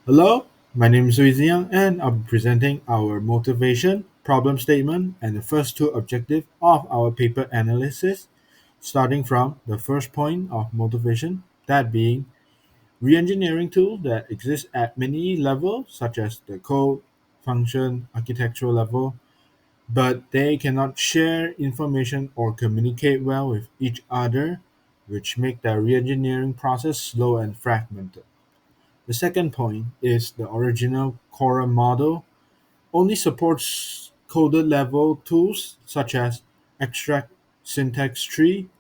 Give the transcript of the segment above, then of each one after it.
Hello, my name is Wei Ziang, and I'll be presenting our motivation, problem statement, and the first two objectives of our paper analysis, starting from the first point of motivation, that being re-engineering tools that exist at many levels, such as the code, function, architectural level, but they cannot share information or communicate well with each other, which make the re-engineering process slow and fragmented. The second point is the original Quorum model only supports coded level tools such as extract syntax tree,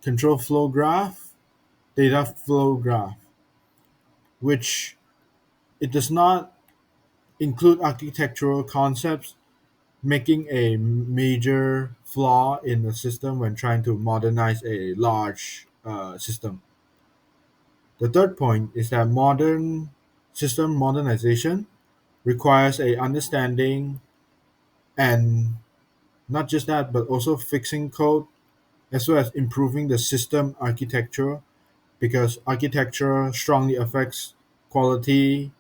control flow graph, data flow graph, which it does not include architectural concepts, making a major flaw in the system when trying to modernize a large system. The third point is that modern system modernization requires a understanding and not just that but also fixing code as well as improving the system architecture because architecture strongly affects quality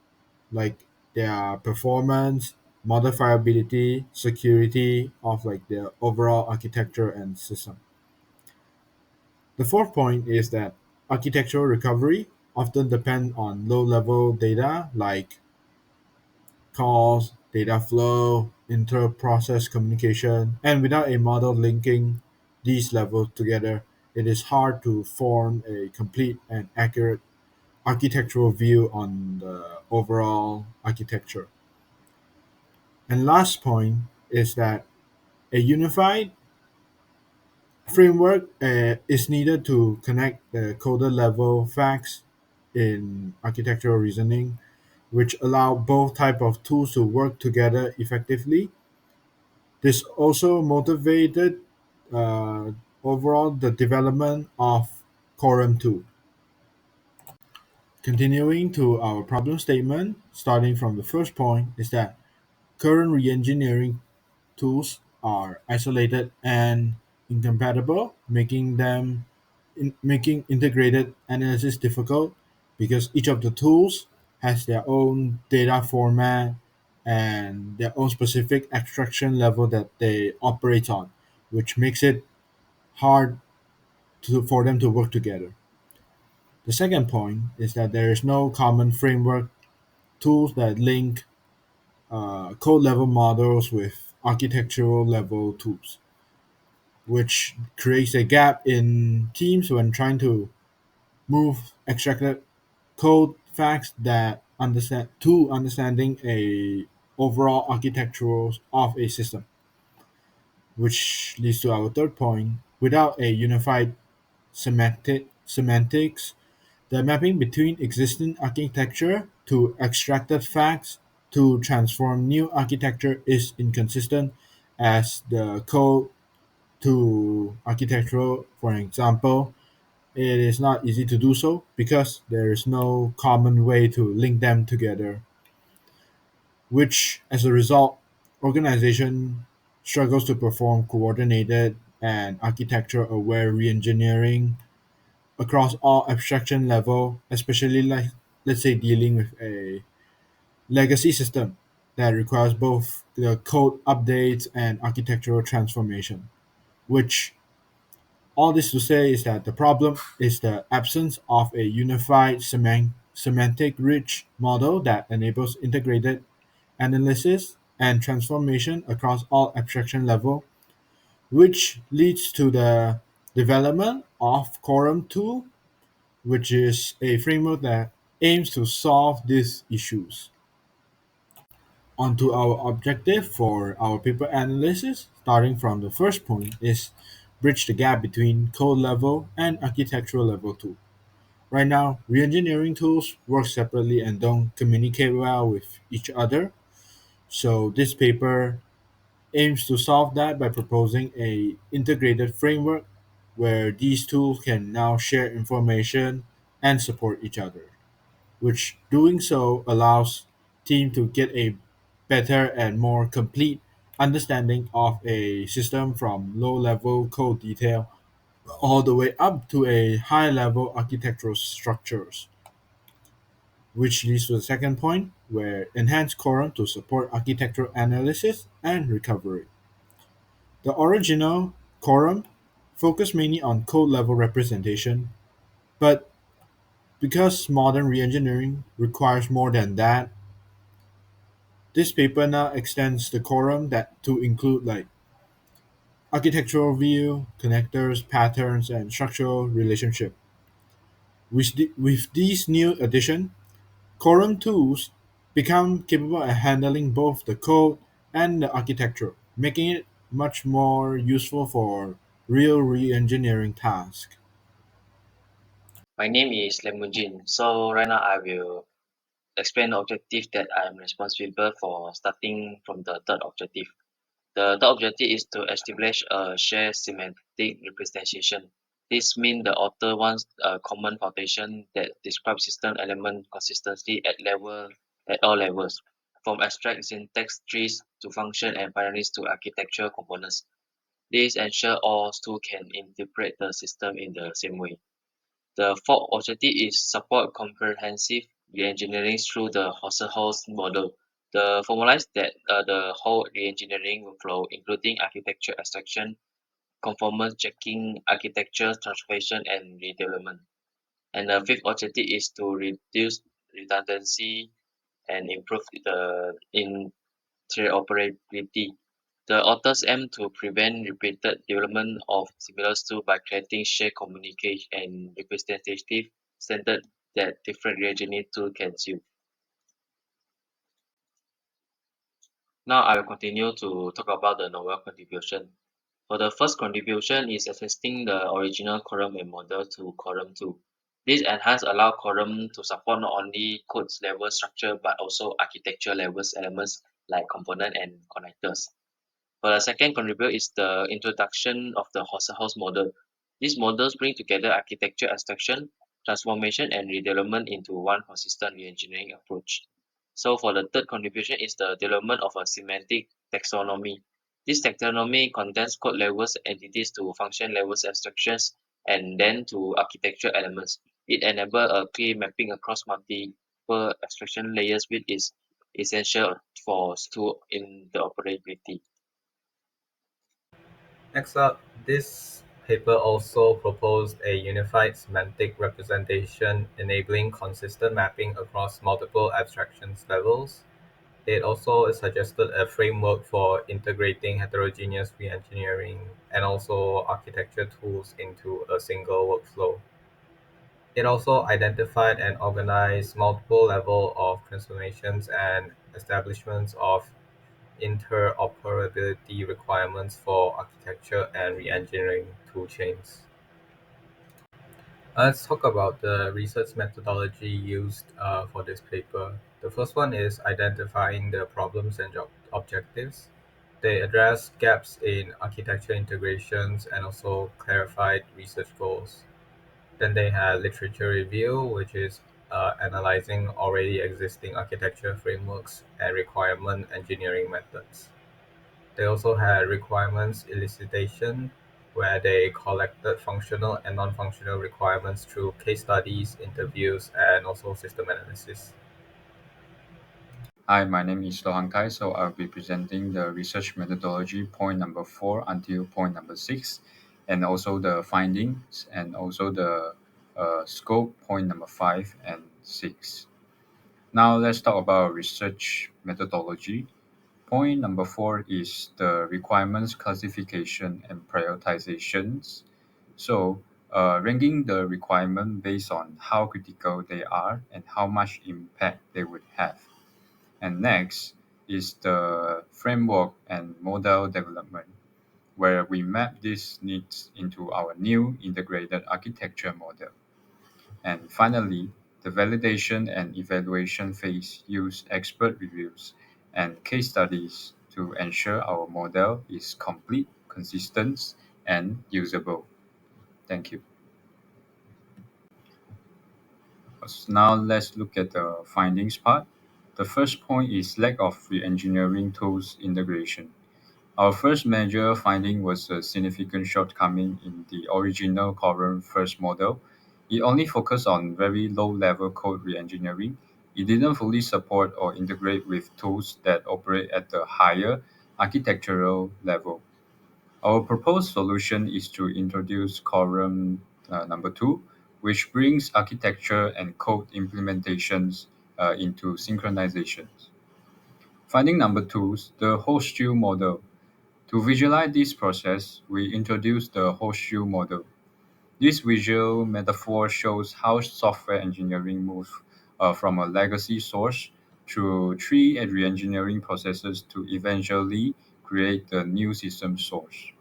like their performance, modifiability, security of like their overall architecture and system. The fourth point is that architectural recovery often depend on low level data like calls, data flow, inter-process communication, and without a model linking these levels together, it is hard to form a complete and accurate architectural view on the overall architecture. And last point is that a unified framework is needed to connect the coder level facts in architectural reasoning, which allow both type of tools to work together effectively. This also motivated uh, overall the development of Quorum 2. Continuing to our problem statement, starting from the first point, is that current reengineering tools are isolated and incompatible, making integrated analysis difficult because each of the tools has their own data format and their own specific abstraction level that they operate on, which makes it hard for them to work together. The second point is that there is no common framework tools that link code level models with architectural level tools, which creates a gap in teams when trying to move extracted code facts that understanding a overall architectural of a system, which leads to our third point. Without a unified semantics, the mapping between existing architecture to extracted facts to transform new architecture is inconsistent as the code to architectural, for example, it is not easy to do so because there is no common way to link them together, which as a result, organization struggles to perform coordinated and architecture aware reengineering across all abstraction level, especially like let's say dealing with a legacy system that requires both the code updates and architectural transformation, which all this to say is that the problem is the absence of a unified semantic rich model that enables integrated analysis and transformation across all abstraction level, which leads to the development of Quorum 2, which is a framework that aims to solve these issues. Onto our objective for our paper analysis, starting from the first point, is bridge the gap between code level and architectural level too. Right now, reengineering tools work separately and don't communicate well with each other. So this paper aims to solve that by proposing a integrated framework where these tools can now share information and support each other, which doing so allows team to get a better and more complete understanding of a system from low level code detail all the way up to a high level architectural structures. which leads to the second point, where enhance quorum to support architectural analysis and recovery. The original quorum focused mainly on code level representation, but because modern reengineering requires more than that, this paper now extends the quorum that to include like architectural view, connectors, patterns, and structural relationship. With these new addition, quorum tools become capable of handling both the code and the architecture, making it much more useful for real re-engineering tasks. My name is Lemujin. So right now I will explain the objective that I'm responsible for starting from the third objective. The third objective is to establish a shared semantic representation. This means the author wants a common foundation that describes system element consistency at all levels, from abstract syntax trees to function and binaries to architectural components. This ensures all tools can interpret the system in the same way. The fourth objective is support comprehensive reengineering through the Husserl's model. The formalizes that the whole reengineering workflow, including architecture abstraction, conformance checking, architecture transformation, and redevelopment. And the fifth objective is to reduce redundancy and improve the interoperability. The authors aim to prevent repeated development of similar tools by creating shared communication and representative standards that different regional tools can use. Now I will continue to talk about the novel contribution. For the first contribution is assisting the original Quorum and model to Quorum 2. This enhance allow Quorum to support not only code level structure but also architecture levels elements like component and connectors. For the second contributor is the introduction of the House model. These models bring together architecture abstraction, transformation, and redevelopment into one consistent reengineering approach. So for the third contribution is the development of a semantic taxonomy. This taxonomy condenses code levels entities to function levels abstractions and then to architecture elements. It enables a clear mapping across multiple abstraction layers which is essential for tool interoperability. Next up, this paper also proposed a unified semantic representation enabling consistent mapping across multiple abstractions levels. It also suggested a framework for integrating heterogeneous reengineering and also architecture tools into a single workflow. It also identified and organized multiple levels of transformations and establishments of interoperability requirements for architecture and reengineering toolchains. Let's talk about the research methodology used for this paper. The first one is identifying the problems and objectives. They address gaps in architecture integrations and also clarified research goals. Then they had literature review, which is analyzing already existing architecture frameworks and requirement engineering methods. They also had requirements elicitation, where they collected functional and non-functional requirements through case studies, interviews, and also system analysis. Hi, my name is Lohan Kai. So I'll be presenting the research methodology point number 4 until point number 6, and also the findings and also the scope point number 5 and 6. Now let's talk about research methodology. Point number 4 is the requirements classification and prioritizations. So ranking the requirement based on how critical they are and how much impact they would have. And next is the framework and model development, where we map these needs into our new integrated architecture model. And finally, the validation and evaluation phase use expert reviews and case studies to ensure our model is complete, consistent, and usable. Thank you. So now let's look at the findings part. The first point is lack of re-engineering tools integration. Our first major finding was a significant shortcoming in the original Quorum first model. It only focused on very low-level code re-engineering It didn't fully support or integrate with tools that operate at the higher architectural level. Our proposed solution is to introduce Quorum number two, which brings architecture and code implementations into synchronizations. Finding number two, the horseshoe model. To visualize this process, we introduce the horseshoe model. This visual metaphor shows how software engineering moves from a legacy source through three re-engineering processes to eventually create the new system source.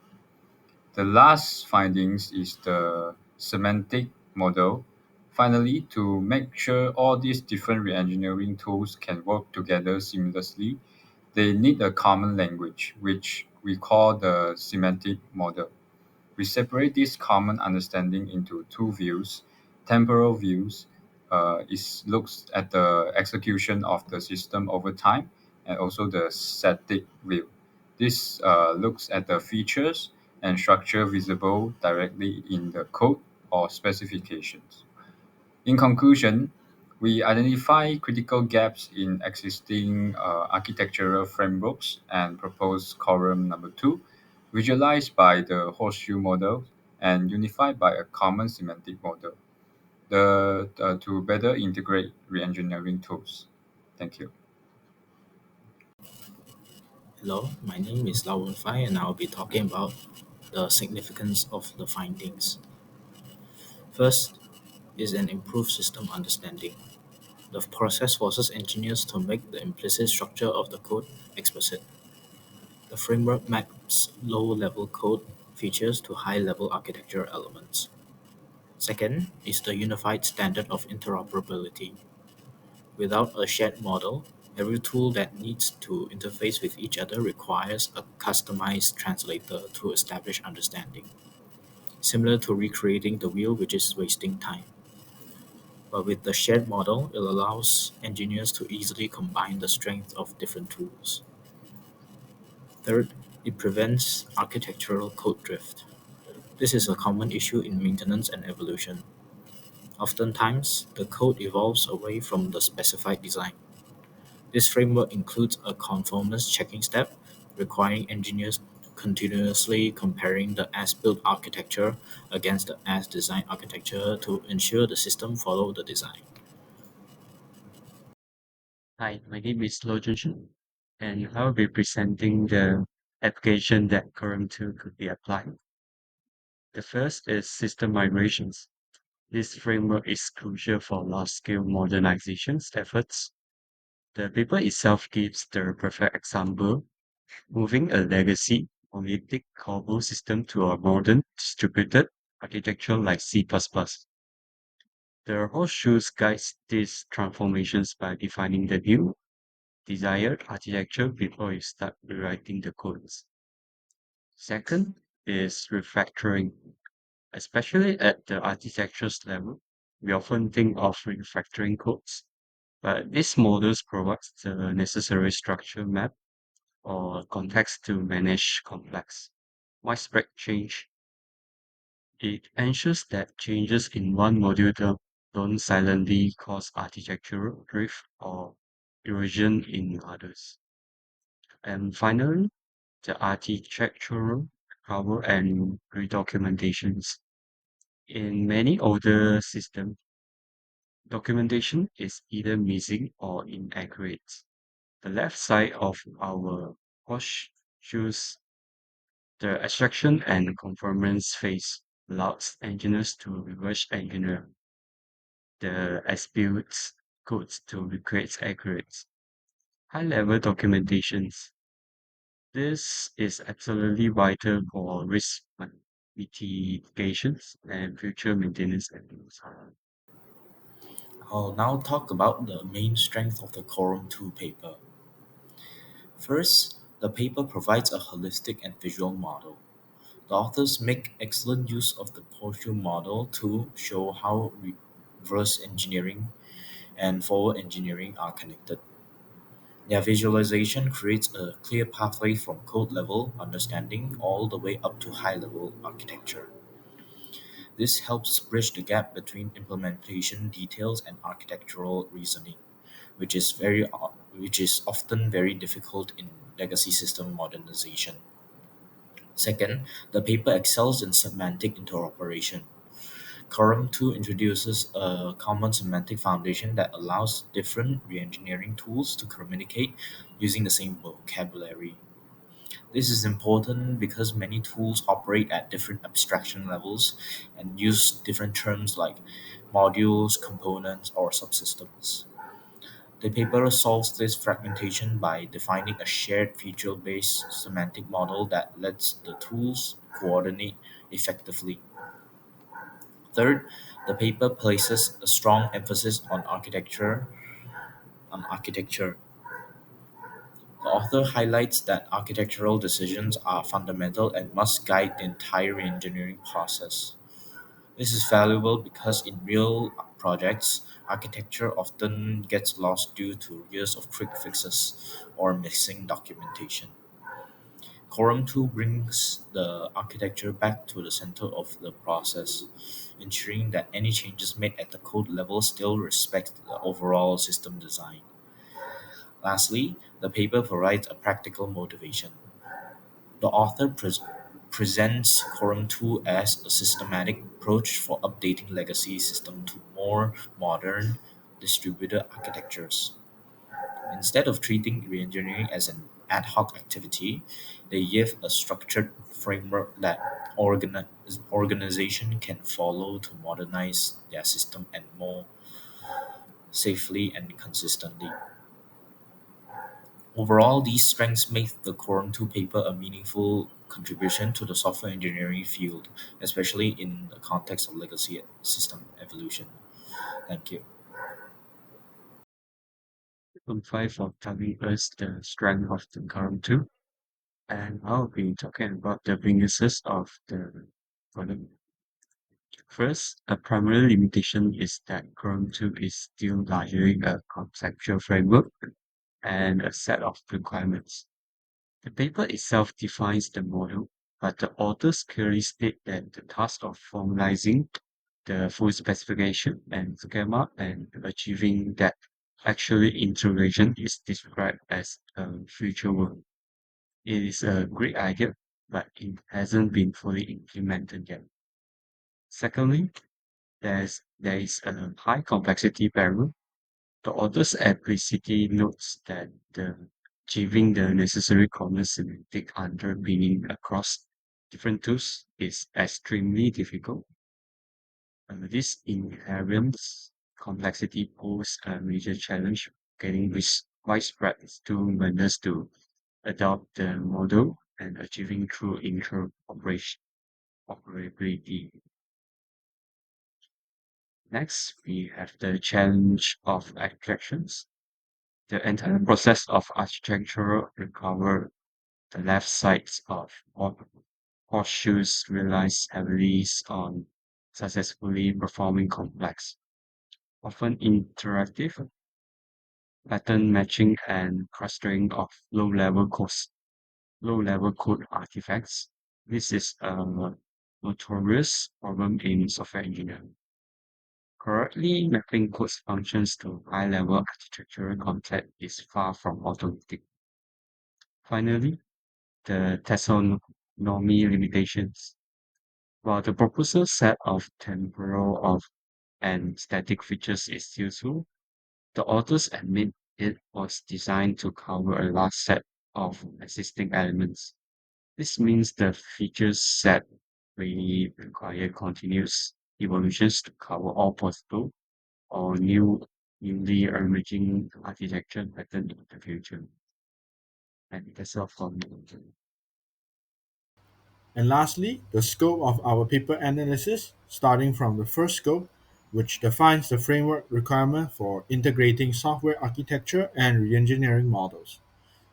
The last findings is the semantic model. Finally, to make sure all these different re-engineering tools can work together seamlessly, they need a common language, which we call the semantic model. We separate this common understanding into two views. Temporal views is looks at the execution of the system over time, and also the static view. This looks at the features and structure visible directly in the code or specifications. In conclusion, we identify critical gaps in existing architectural frameworks and propose Quorum number two, visualized by the horseshoe model and unified by a common semantic model to better integrate reengineering tools. Thank you. Hello, my name is Lau Fai and I'll be talking about the significance of the findings. First is an improved system understanding. The process forces engineers to make the implicit structure of the code explicit. The framework maps low-level code features to high-level architecture elements. Second is the unified standard of interoperability. Without a shared model, every tool that needs to interface with each other requires a customized translator to establish understanding, similar to recreating the wheel, which is wasting time. But with the shared model, it allows engineers to easily combine the strengths of different tools. Third, it prevents architectural code drift. This is a common issue in maintenance and evolution. Oftentimes, the code evolves away from the specified design. This framework includes a conformance checking step, requiring engineers continuously comparing the as-built architecture against the as-designed architecture to ensure the system follow the design. Hi, my name is Lo Junshun, and I'll be presenting the application that Quorum 2 could be applied. The first is system migrations. This framework is crucial for large-scale modernizations efforts. The paper itself gives the perfect example, moving a legacy monolithic COBOL system to a modern distributed architecture like C++. The horseshoes guides these transformations by defining the new desired architecture before you start rewriting the codes. Second is refactoring. Especially at the architecture's level, we often think of refactoring codes, but these models provide the necessary structure map or context to manage complex, widespread change. It ensures that changes in one module don't silently cause architectural drift or erosion in others. And finally, the architectural cover and redocumentations. In many older systems, documentation is either missing or inaccurate. The left side of our wash shows the extraction and conformance phase allows engineers to reverse engineer the as-built codes to recreate accurate high-level documentations. This is absolutely vital for risk mitigations and future maintenance efforts. I'll now talk about the main strength of the Quorum 2 paper. First, the paper provides a holistic and visual model. The authors make excellent use of the Horseshoe model to show how reverse engineering and forward engineering are connected. Their visualization creates a clear pathway from code level understanding all the way up to high level architecture. This helps bridge the gap between implementation details and architectural reasoning, which is which is often very difficult in legacy system modernization. Second, the paper excels in semantic interoperation. Quorum 2 introduces a common semantic foundation that allows different reengineering tools to communicate using the same vocabulary. This is important because many tools operate at different abstraction levels and use different terms like modules, components, or subsystems. The paper solves this fragmentation by defining a shared feature-based semantic model that lets the tools coordinate effectively. Third, the paper places a strong emphasis on architecture. The author highlights that architectural decisions are fundamental and must guide the entire engineering process. This is valuable because in real projects, architecture often gets lost due to years of quick fixes or missing documentation. Quorum 2 brings the architecture back to the center of the process, ensuring that any changes made at the code level still respect the overall system design. Lastly, the paper provides a practical motivation. The author presents Quorum 2 as a systematic approach for updating legacy systems to more modern, distributed architectures. Instead of treating reengineering as an ad hoc activity, they give a structured framework that organization can follow to modernize their system and more safely and consistently. Overall, these strengths make the Quorum 2 paper a meaningful contribution to the software engineering field, especially in the context of legacy system evolution. Thank you. On 5 for telling us the strength of the current tool, and I'll be talking about the weaknesses of the product. First, a primary limitation is that Chrome 2 is still largely a conceptual framework and a set of requirements. The paper itself defines the model, but the authors clearly state that the task of formalizing the full specification and schema and achieving that actually integration is described as a future work. It is a great idea, but it hasn't been fully implemented yet. Secondly, there is a high complexity barrier. The authors explicitly notes that achieving the necessary common semantic underpinning across different tools is extremely difficult. This inherent complexity poses a major challenge getting widespread tool vendors to adopt the model and achieving true interoperability. Next, we have the challenge of abstractions. The entire process of architectural recover the left sides of horseshoes relies heavily on successfully performing complex, often interactive pattern matching and clustering of low-level code artifacts. This is a notorious problem in software engineering. Correctly mapping code functions to high-level architectural concept is far from automatic. Finally, the taxonomy limitations. While the proposal set of temporal of and static features is useful, the authors admit it was designed to cover a large set of existing elements. This means the features set may require continuous evolutions to cover all possible or newly emerging architecture pattern in the future. And that's all from me. And lastly, the scope of our paper analysis, starting from the first scope, which defines the framework requirement for integrating software architecture and reengineering models.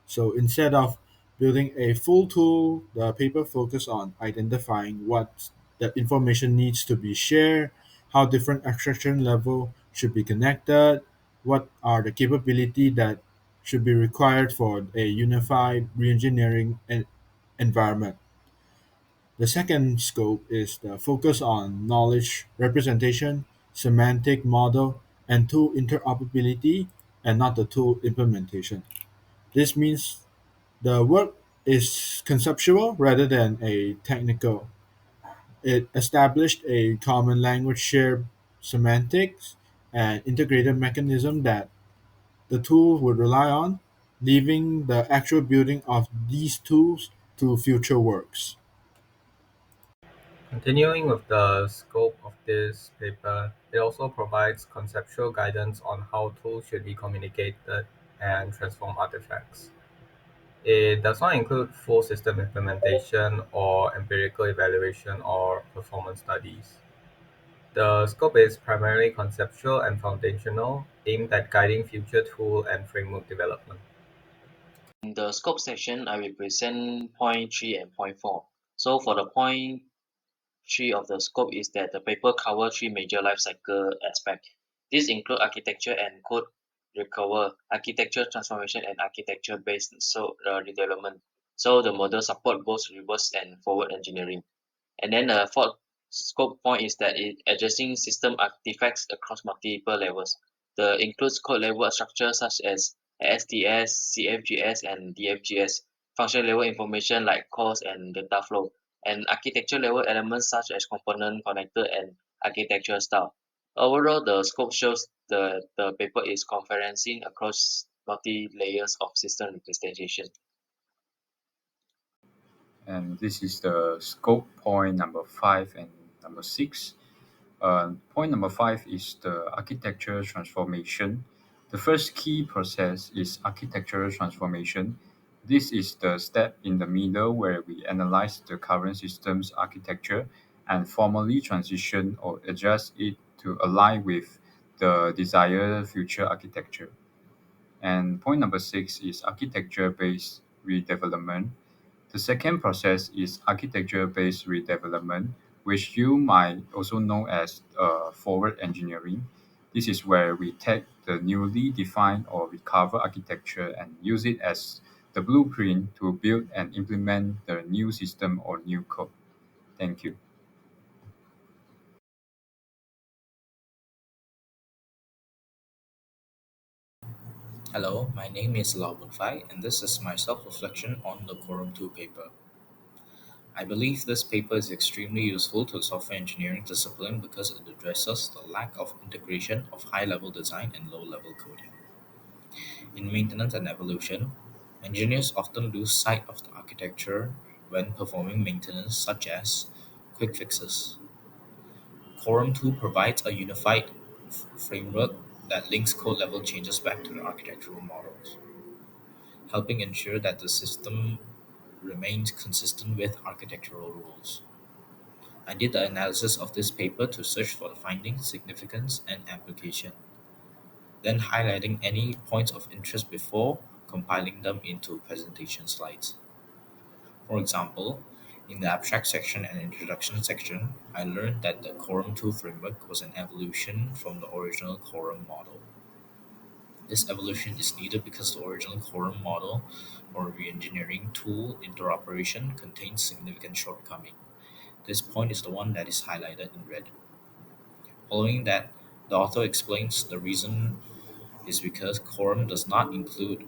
So instead of building a full tool, the paper focused on identifying what the information needs to be shared, how different abstraction level should be connected, what are the capability that should be required for a unified reengineering environment. The second scope is the focus on knowledge representation, semantic model, and tool interoperability, and not the tool implementation. This means the work is conceptual rather than a technical. It established a common language, shared semantics, and integrated mechanism that the tool would rely on, leaving the actual building of these tools to future works. Continuing with the scope of this paper, it also provides conceptual guidance on how tools should be communicated and transform artifacts. It does not include full system implementation or empirical evaluation or performance studies. The scope is primarily conceptual and foundational, aimed at guiding future tool and framework development. In the scope section, I will present point 3 and point 4. So for the point 3 of the scope is that the paper cover three major life cycle aspects. These include architecture and code recover, architecture transformation, and architecture-based redevelopment. So the model support both reverse and forward engineering. And then the fourth scope point is that it addressing system artifacts across multiple levels. The includes code level structures such as STS, CFGS, and DFGS, function level information like calls and data flow, and architecture level elements such as component, connector, and architecture style. Overall, the scope shows the paper is conferencing across multi layers of system representation. And this is the scope point number 5 and number 6. Point number 5 is the architecture transformation. The first key process is architectural transformation. This is the step in the middle where we analyze the current system's architecture and formally transition or adjust it to align with the desired future architecture. And point number 6 is architecture-based redevelopment. The second process is architecture-based redevelopment, which you might also know as forward engineering. This is where we take the newly defined or recovered architecture and use it as the blueprint to build and implement the new system or new code. Thank you. Hello, my name is Lau Bun Fai, and this is my self-reflection on the Quorum 2 paper. I believe this paper is extremely useful to the software engineering discipline because it addresses the lack of integration of high-level design and low-level coding. In maintenance and evolution, engineers often lose sight of the architecture when performing maintenance, such as quick fixes. Quorum 2 provides a unified framework that links code level changes back to the architectural models, helping ensure that the system remains consistent with architectural rules. I did the analysis of this paper to search for the findings, significance, and application, then highlighting any points of interest before compiling them into presentation slides. For example, in the abstract section and introduction section, I learned that the Quorum 2 framework was an evolution from the original Quorum model. This evolution is needed because the original Quorum model or reengineering tool interoperation contains significant shortcoming. This point is the one that is highlighted in red. Following that, the author explains the reason is because Quorum does not include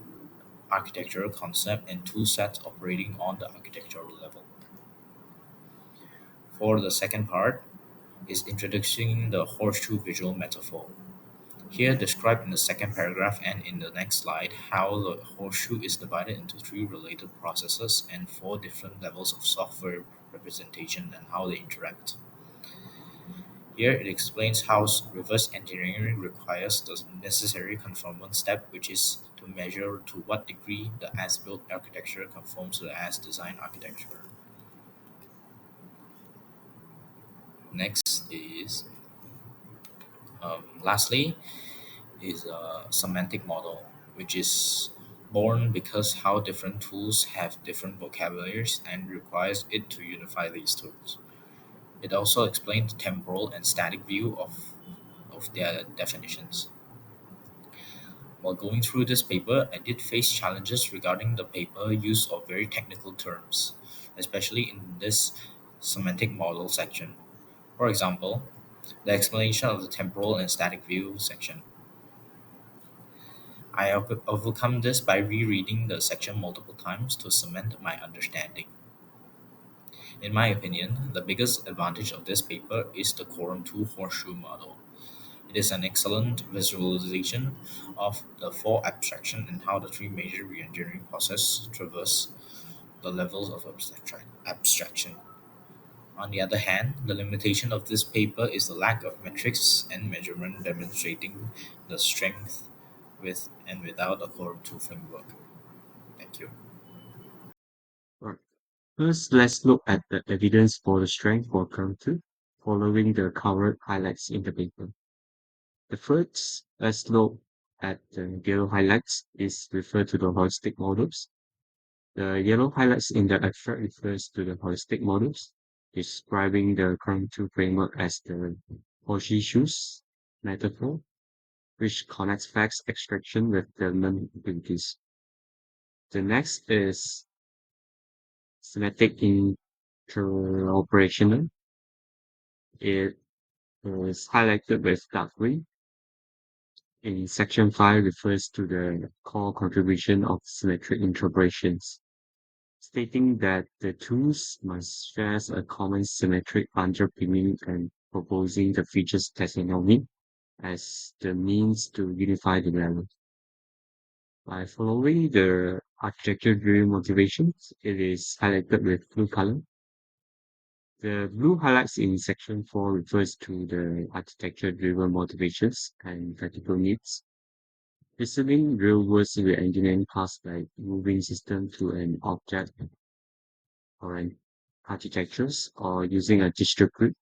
architectural concept and tool sets operating on the architectural level. For the second part is introducing the horseshoe visual metaphor. Here described in the second paragraph and in the next slide how the horseshoe is divided into three related processes and four different levels of software representation and how they interact. Here it explains how reverse engineering requires the necessary conformance step, which is to measure to what degree the as-built architecture conforms to the as-designed architecture. Next is, lastly, is a semantic model, which is born because how different tools have different vocabularies and requires it to unify these tools. It also explains the temporal and static view of their definitions. While going through this paper, I did face challenges regarding the paper use of very technical terms, especially in this semantic model section. For example, the explanation of the temporal and static view section. I overcome this by rereading the section multiple times to cement my understanding. In my opinion, the biggest advantage of this paper is the Quorum 2 horseshoe model. It is an excellent visualization of the four abstraction and how the three major reengineering processes traverse the levels of abstraction. On the other hand, the limitation of this paper is the lack of metrics and measurement demonstrating the strength with and without a Quorum 2 framework. Thank you. Right. First, let's look at the evidence for the strength for curve 2, following the covered highlights in the paper. The first, let's look at the yellow highlights is referred to the holistic models. The yellow highlights in the abstract refers to the holistic models, describing the current two framework as the horseshoes metaphor, which connects facts extraction with the learning abilities. The next is semantic interoperational. It is highlighted with dark green. In section 5 refers to the core contribution of symmetric interpolations, stating that the tools must share a common symmetric underpinning and proposing the features taxonomy as the means to unify the value. By following the architecture-driven motivations, it is highlighted with blue color. The blue highlights in section 4 refers to the architecture-driven motivations and practical needs. Listening real-world civil engineering tasks like moving system to an object or an architectures or using a distributed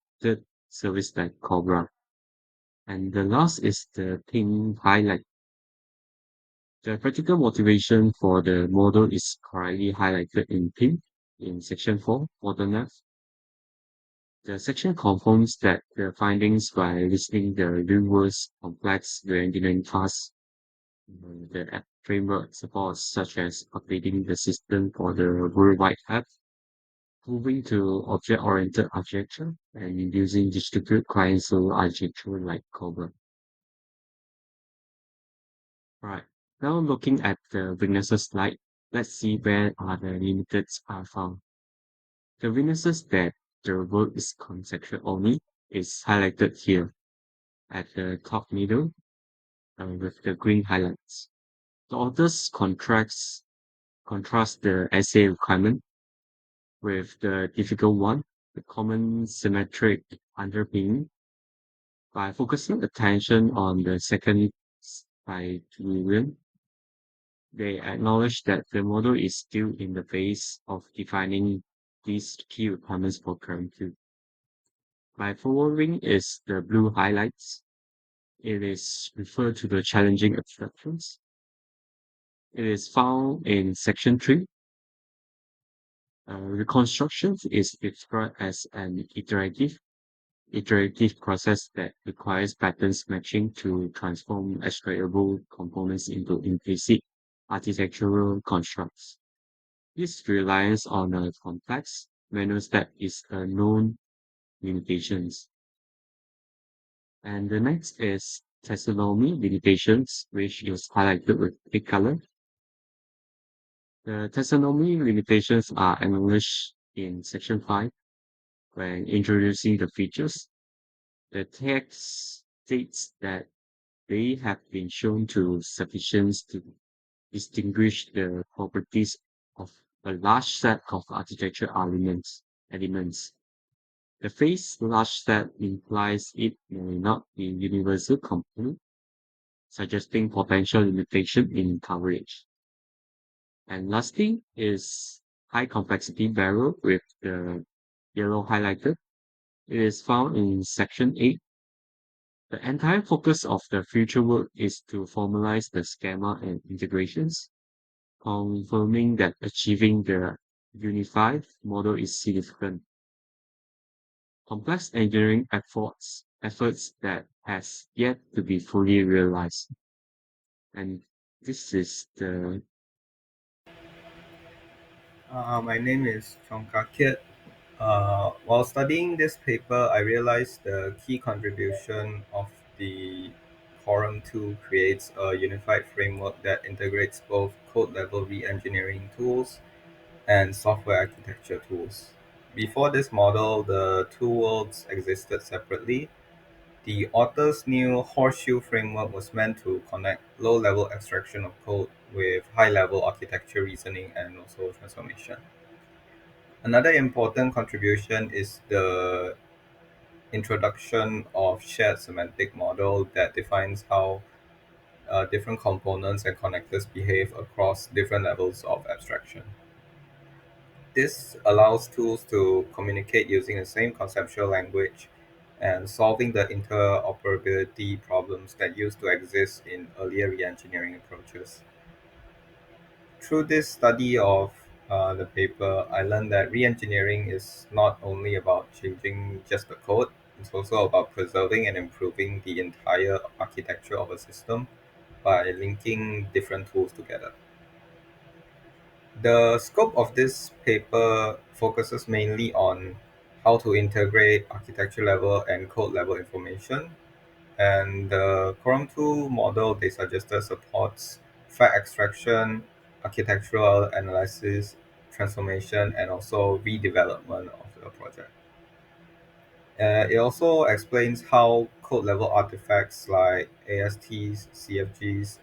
service like Cobra. And the last is the pink highlight. The practical motivation for the model is correctly highlighted in pink in section 4, bottom left. The section confirms that the findings by listing the real-world complex engineering tasks the app framework supports such as updating the system for the worldwide app, moving to object-oriented architecture, and using distributed client-server architecture like Cobra. Right. Now looking at the weaknesses slide, let's see where are the limiteds are found. The weaknesses that the work is conceptual only is highlighted here at the top middle with the green highlights. The authors contrast the essay requirement with the difficult one, the common symmetric underpinning, by focusing attention on the second criterion. They acknowledge that the model is still in the phase of defining these key requirements for current two. By following is the blue highlights. It is referred to the challenging abstractions. It is found in section 3. Reconstruction is described as an iterative process that requires patterns matching to transform extractable components into implicit architectural constructs. This reliance on a complex manual step is a known limitations. And the next is taxonomy limitations, which is highlighted with pink color. The taxonomy limitations are acknowledged in section 5 when introducing the features. The text states that they have been shown to sufficient to distinguish the properties of a large set of architecture elements. The phrase large set implies it may not be universal component, suggesting potential limitation in coverage. And lastly is high complexity barrel with the yellow highlighted. It is found in section 8. The entire focus of the future work is to formalize the schema and integrations, confirming that achieving the unified model is significant. Complex engineering efforts that has yet to be fully realized. And this is the My name is Chong Kak Kiet. While studying this paper, I realized the key contribution of the Quorum 2 creates a unified framework that integrates both code-level re-engineering tools and software architecture tools. Before this model, the two worlds existed separately. The author's new Horseshoe framework was meant to connect low-level abstraction of code with high-level architecture reasoning and also transformation. Another important contribution is the introduction of shared semantic model that defines how different components and connectors behave across different levels of abstraction. This allows tools to communicate using the same conceptual language and solving the interoperability problems that used to exist in earlier reengineering approaches. Through this study of the paper, I learned that reengineering is not only about changing just the code, it's also about preserving and improving the entire architecture of a system by linking different tools together. The scope of this paper focuses mainly on how to integrate architecture level and code level information, and the Quorum 2 model they suggested supports fact extraction, architectural analysis, transformation, and also redevelopment of the project. It also explains how code level artifacts like ASTs, CFGs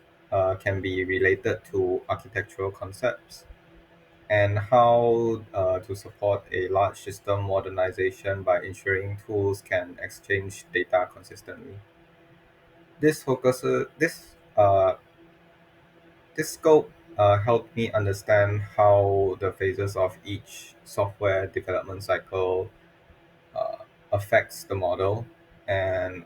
can be related to architectural concepts and how to support a large system modernization by ensuring tools can exchange data consistently. This focuses this scope helped me understand how the phases of each software development cycle uh, affects the model and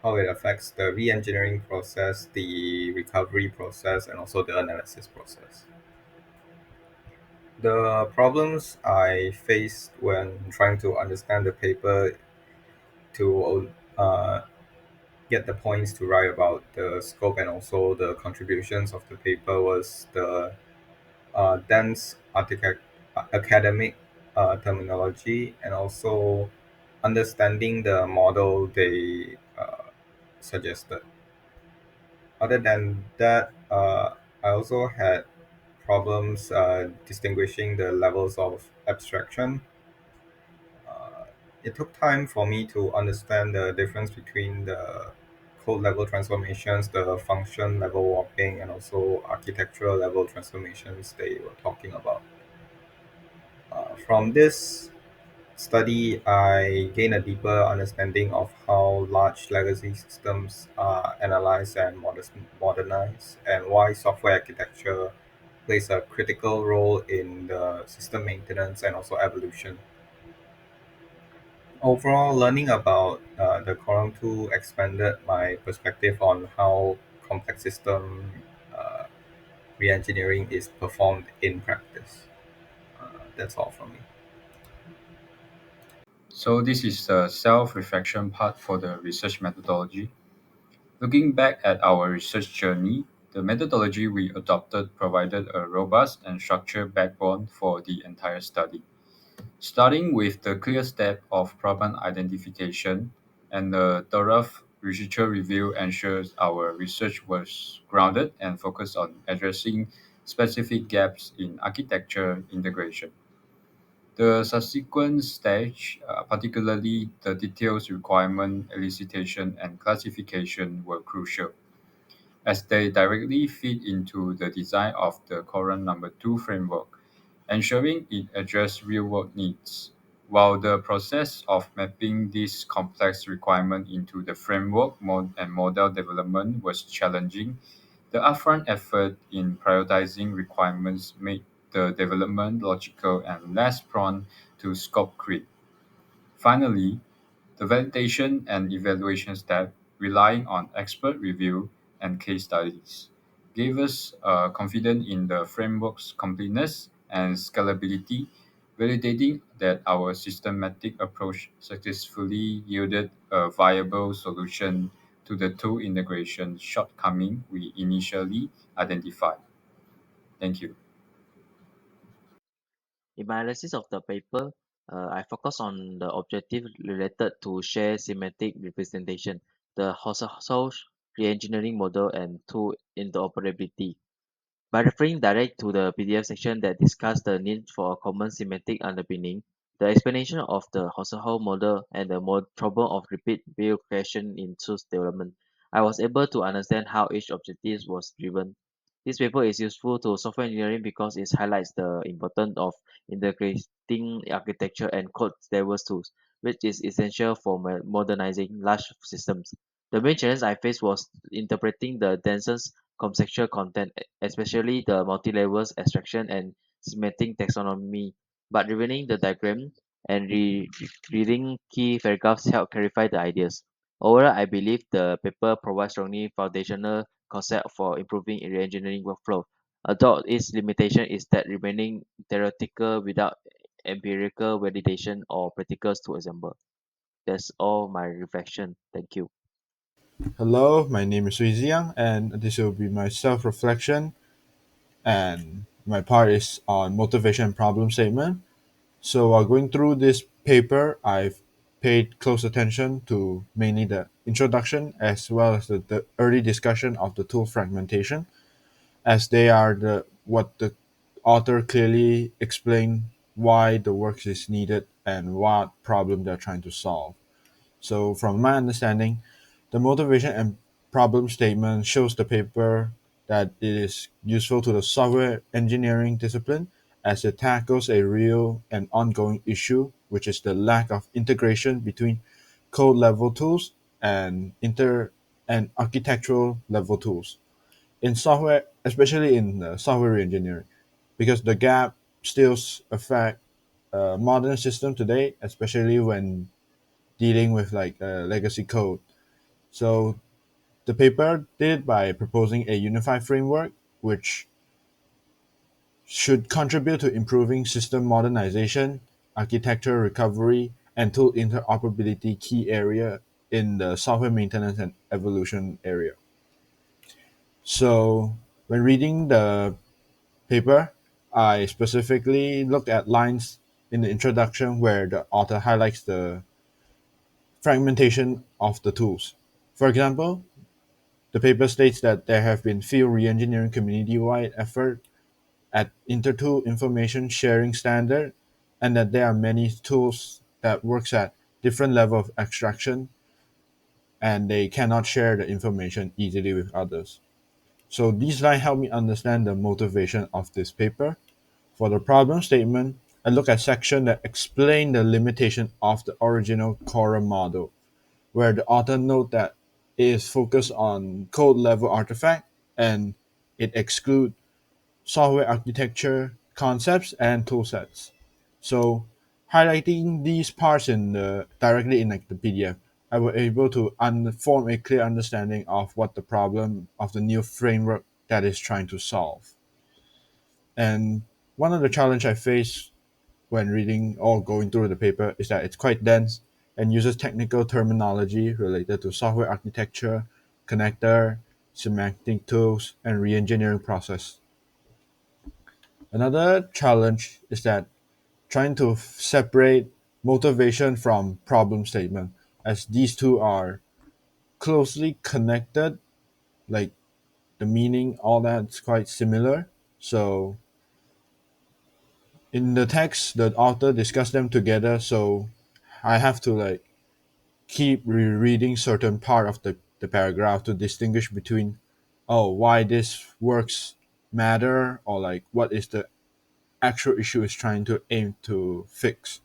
how it affects the re-engineering process, the recovery process, and also the analysis process. The problems I faced when trying to understand the paper to get the points to write about the scope and also the contributions of the paper was the dense academic terminology and also understanding the model they suggested. Other than that, I also had problems distinguishing the levels of abstraction. Uh, it took time for me to understand the difference between the code level transformations, the function level warping, and also architectural level transformations they were talking about. From this study, I gained a deeper understanding of how large legacy systems are analyzed and modernized, and why software architecture plays a critical role in the system maintenance and also evolution. Overall, learning about the Quorum 2 expanded my perspective on how complex system uh, reengineering is performed in practice. That's all from me. So this is the self-reflection part for the research methodology. Looking back at our research journey, the methodology we adopted provided a robust and structured backbone for the entire study. Starting with the clear step of problem identification and the thorough literature review ensures our research was grounded and focused on addressing specific gaps in architecture integration. The subsequent stage, particularly the details requirement elicitation and classification, were crucial as they directly feed into the design of the Quorum number 2 framework, ensuring it addressed real-world needs. While the process of mapping these complex requirements into the framework and model development was challenging, the upfront effort in prioritizing requirements made the development logical and less prone to scope creep. Finally, the validation and evaluation step, relying on expert review and case studies, gave us confidence in the framework's completeness and scalability, validating that our systematic approach successfully yielded a viable solution to the tool integration shortcoming we initially identified. Thank you. In my analysis of the paper, I focus on the objective related to share semantic representation. The household re-engineering model and tool interoperability. By referring direct to the PDF section that discussed the need for a common semantic underpinning, the explanation of the Husserl model, and the more trouble of repeat view creation in tools development, I was able to understand how each objective was driven. This paper is useful to software engineering because it highlights the importance of integrating architecture and code diverse tools, which is essential for modernizing large systems. The main challenge I faced was interpreting the densest conceptual content, especially the multi-levels abstraction and semantic taxonomy, but revealing the diagram and reading key paragraphs help clarify the ideas. Overall, I believe the paper provides strongly foundational concept for improving re-engineering workflow. Although its limitation is that remaining theoretical without empirical validation or practicals to example. That's all my reflection. Thank you. Hello, my name is Sui Ziang, and this will be my self reflection. And my part is on motivation and problem statement. So, while going through this paper, I've paid close attention to mainly the introduction as well as the early discussion of the tool fragmentation, as they are the what the author clearly explain why the work is needed and what problem they're trying to solve. So, from my understanding, the motivation and problem statement shows the paper that it is useful to the software engineering discipline as it tackles a real and ongoing issue, which is the lack of integration between code level tools and inter and architectural level tools in software, especially in software engineering, because the gap still affect modern system today, especially when dealing with like legacy code. So the paper did by proposing a unified framework which should contribute to improving system modernization, architecture recovery, and tool interoperability key area in the software maintenance and evolution area. So when reading the paper, I specifically looked at lines in the introduction where the author highlights the fragmentation of the tools. For example, the paper states that there have been few re-engineering community-wide effort at intertool information sharing standard, and that there are many tools that works at different level of abstraction, and they cannot share the information easily with others. So these lines help me understand the motivation of this paper. For the problem statement, I look at section that explain the limitation of the original Cora model, where the author note that it is focused on code level artifact and it exclude software architecture concepts and toolsets. So highlighting these parts in the directly in like the PDF, I was able to form a clear understanding of what the problem of the new framework that is trying to solve. And one of the challenge I face when reading or going through the paper is that it's quite dense and uses technical terminology related to software architecture, connector, semantic tools, and re-engineering process. Another challenge is that trying to separate motivation from problem statement, as these two are closely connected, like the meaning, all that's quite similar. So in the text, the author discussed them together. So I have to like keep rereading certain part of the paragraph to distinguish between, oh, why this works matter, or like what is the actual issue is trying to aim to fix.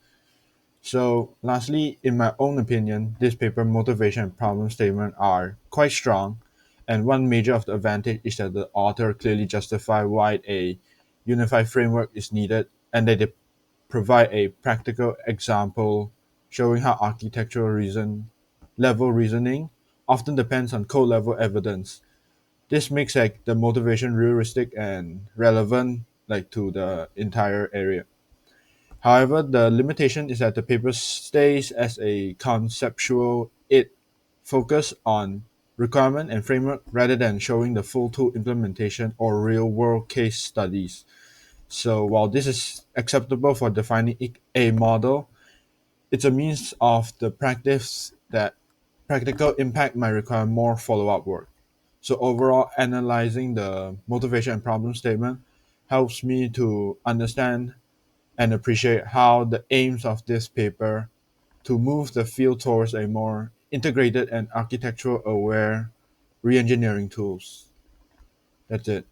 So, lastly, in my own opinion, this paper motivation and problem statement are quite strong, and one major of the advantage is that the author clearly justify why a unified framework is needed, and that they provide a practical example showing how architectural reason level reasoning often depends on code level evidence. This makes like the motivation realistic and relevant like to the entire area. However, the limitation is that the paper stays as a conceptual. It focus on requirement and framework rather than showing the full tool implementation or real world case studies. So while this is acceptable for defining a model, it's a means of the practice that practical impact might require more follow-up work. So overall, analyzing the motivation and problem statement helps me to understand and appreciate how the aims of this paper to move the field towards a more integrated and architectural aware reengineering tools. That's it.